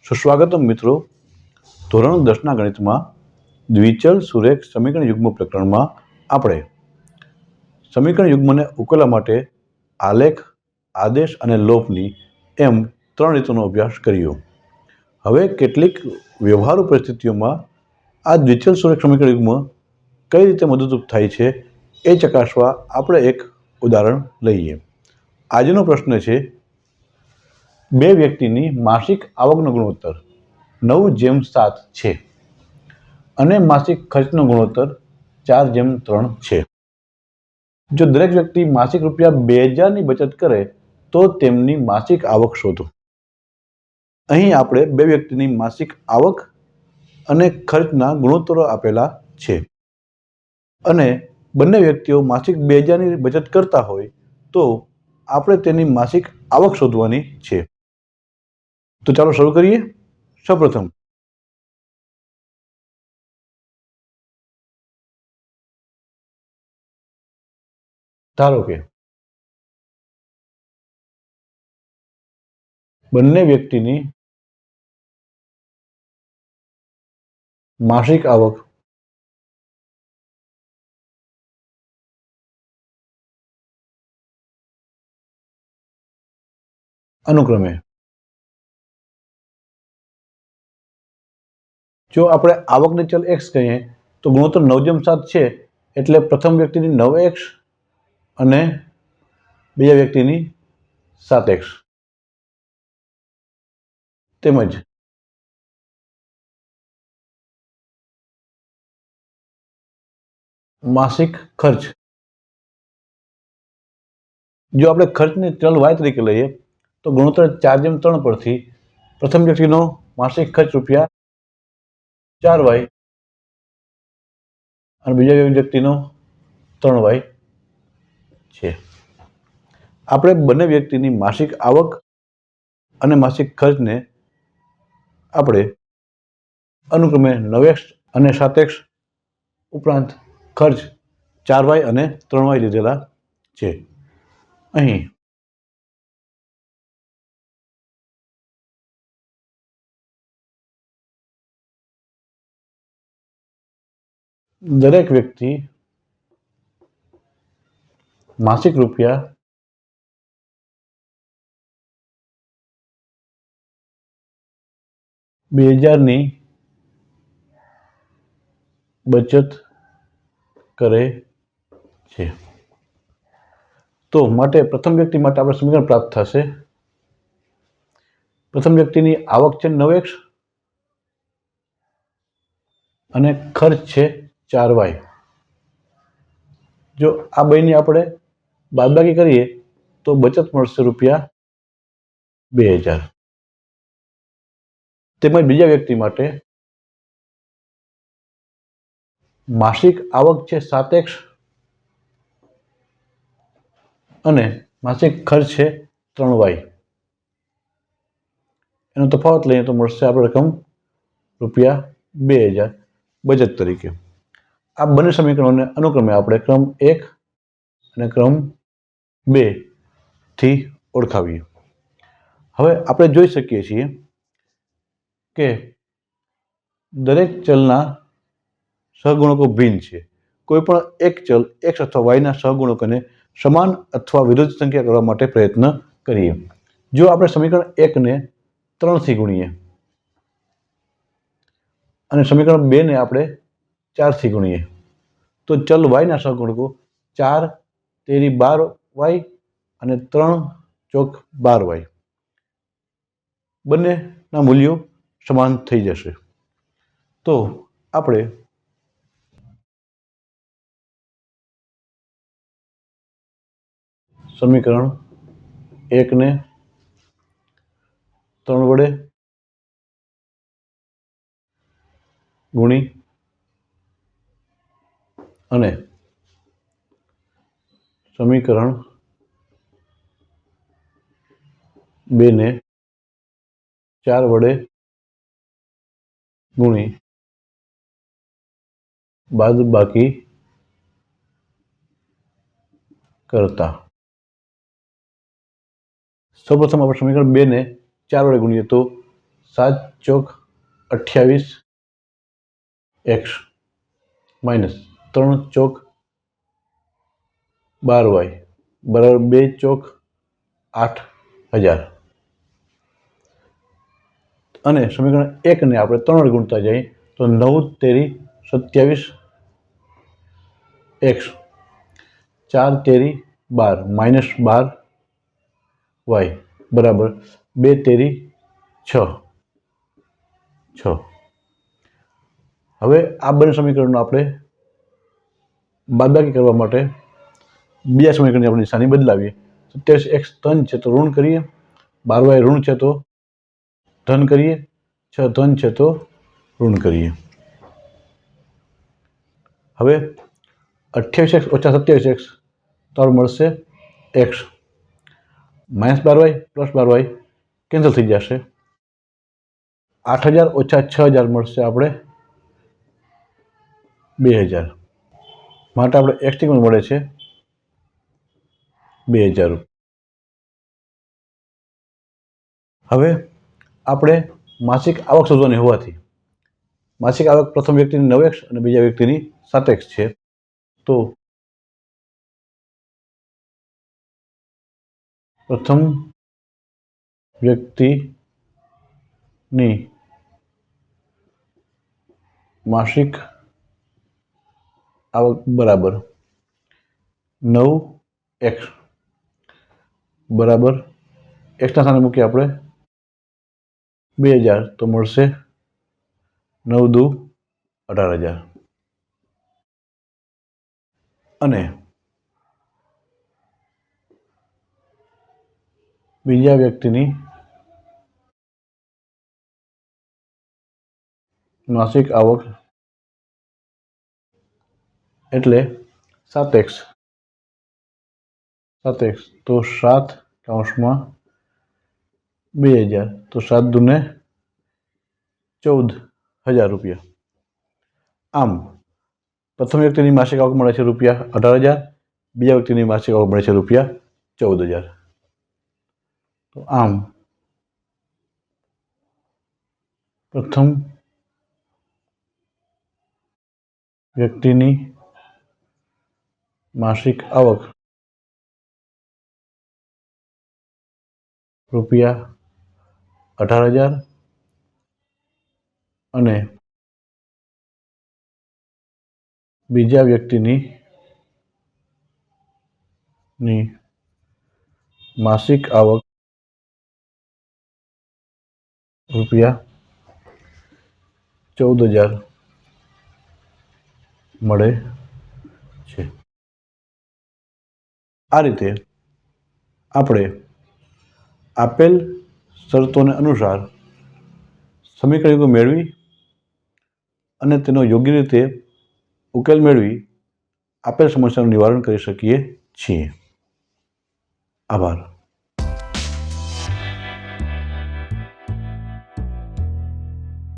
સુસ્વાગતમ મિત્રો. ધોરણ 10ના ગણિતમાં દ્વિચલ સુરેખ સમીકરણ યુગ્મ પ્રકરણમાં આપણે સમીકરણ યુગ્મને ઉકેલવા માટે આલેખ, આદેશ અને લોપની એમ 3 રીતોનો અભ્યાસ કર્યો. હવે કેટલીક વ્યવહારુ પરિસ્થિતિઓમાં આ દ્વિચલ સુરેખ સમીકરણ યુગ્મ કઈ રીતે મદદરૂપ થાય છે એ ચકાસવા આપણે એક ઉદાહરણ લઈએ. આજનો પ્રશ્ન છે, બે વ્યક્તિની માસિક આવકનો ગુણોત્તર 9:7 છે અને માસિક ખર્ચનો ગુણોત્તર 4:3 છે. જો દરેક વ્યક્તિ માસિક રૂપિયા 2000ની બચત કરે તો તેમની માસિક આવક શોધો. અહીં આપણે બે વ્યક્તિની માસિક આવક અને ખર્ચના ગુણોત્તરો આપેલા છે અને બંને વ્યક્તિઓ માસિક 2000ની બચત કરતા હોય તો આપણે તેની માસિક આવક શોધવાની છે. તો ચાલો શરૂ કરીએ. સૌપ્રથમ ધારો કે બંને વ્યક્તિની માસિક આવક અનુક્રમે, જો આપણે આવકને ચલ x કહીએ તો ગુણોત્તર 9:7 છે એટલે પ્રથમ વ્યક્તિની 9x અને બીજા વ્યક્તિની 7x. તેમજ માસિક ખર્ચ, જો આપણે ખર્ચને ચલ y તરીકે લઈએ તો ગુણોત્તર 4:3 પરથી પ્રથમ વ્યક્તિનો માસિક ખર્ચ રૂપિયા 4y અને બીજા વ્યક્તિનો 3y છે. આપણે બંને વ્યક્તિની માસિક આવક અને માસિક ખર્ચને આપણે અનુક્રમે 9x અને 7x ઉપરાંત ખર્ચ 4y અને 3y લીધેલા છે. અહીં દરેક વ્યક્તિ માસિક રૂપિયા 2000ની બચત કરે છે. તો માટે પ્રથમ વ્યક્તિ માટે આપણે સમીકરણ પ્રાપ્ત થશે. પ્રથમ વ્યક્તિની આવક છે 9x અને ખર્ચ છે 4y. જો આ બેની આપણે બાદબાકી કરીએ તો બચત મળશે રૂપિયા 2000. તેમજ બીજા વ્યક્તિ માટે માસિક આવક છે 7x અને માસિક ખર્ચ છે 3y. એનો તફાવત લઈએ તો મળશે આપણે રકમ રૂપિયા 2000 બચત તરીકે. આ બંને સમીકરણોને અનુક્રમે આપણે ક્રમ 1 અને ક્રમ 2 થી ઓળખાવીએ. હવે આપણે જોઈ શકીએ છીએ કે દરેક ચલના સહગુણકો ભિન્ન છે. કોઈ પણ એક ચલ x અથવા y ના સહગુણકોને સમાન અથવા વિરુદ્ધ સંખ્યા કરવા માટે પ્રયત્ન કરીએ. જો આપણે સમીકરણ 1 ને 3 થી ગુણીએ અને સમીકરણ 2 ને આપણે 4 થી ગુણીએ તો ચલ y ના સહગુણકો 4 તેરી 12y અને 3 ચોક 12y બંનેના મૂલ્યો સમાન થઈ જશે. તો આપણે સમીકરણ 1 ને 3 વડે ગુણી અને સમીકરણ 2 ને 4 વડે ગુણી બાદબાકી કરતા. સૌપ્રથમ આપણે સમીકરણ 2 ને 4 વડે ગુણીએ તો 7 ચોક 28 x માઇનસ 3 ચોક 12y બરાબર 2 ચોક 8000 અને સમીકરણ 1 ને આપણે 3 વડે ગુણતા જઈએ તો 9 તેરી 27 x 4 તેરી 12 માઇનસ 12 y બરાબર 2 તેરી 6 હવે આ બંને સમીકરણનો આપણે બાદબાકી કરવા માટે બીજા સમીકરણની આપણે નિશાની બદલાવીએ. 27x ધન છે તો ઋણ કરીએ, 12y ઋણ છે તો ધન કરીએ, 6 ધન છે તો ઋણ કરીએ. હવે 28x ઓછા 27x તો મળશે x minus 12y plus 12y cancel થઈ જશે. 8000 ઓછા 6000 મળશે આપણે 2000 માટે આપણે x ની કિંમત મળે છે 2000. હવે આપણે માસિક આવક શોધવાની હોવાથી માસિક આવક પ્રથમ વ્યક્તિની 9x અને બીજા વ્યક્તિની 7x છે તો પ્રથમ વ્યક્તિની માસિક આવક બરાબર 9x બરાબર x ના સ્થાને મૂકીએ આપણે 2000 તો મળશે 9 દુ 18000 અને બીજા વ્યક્તિની માસિક આવક એટલે 7x તો 7 કૌંસમાં 2000 તો 7 દુને 14000 રૂપિયા. આમ પ્રથમ વ્યક્તિની માસિક આવક મળે છે રૂપિયા 18000, બીજા વ્યક્તિની માસિક આવક મળે છે રૂપિયા 14000. તો આમ પ્રથમ વ્યક્તિની માસિક આવક રૂપિયા 18000 અને બીજા વ્યક્તિની માસિક આવક રૂપિયા 14000 મળે છે. આ રીતે આપણે આપેલ શરતોને અનુસાર સમીકરણો મેળવી અને તેનો યોગ્ય રીતે ઉકેલ મેળવી આપેલ સમસ્યાનું નિવારણ કરી શકીએ છીએ. આભાર.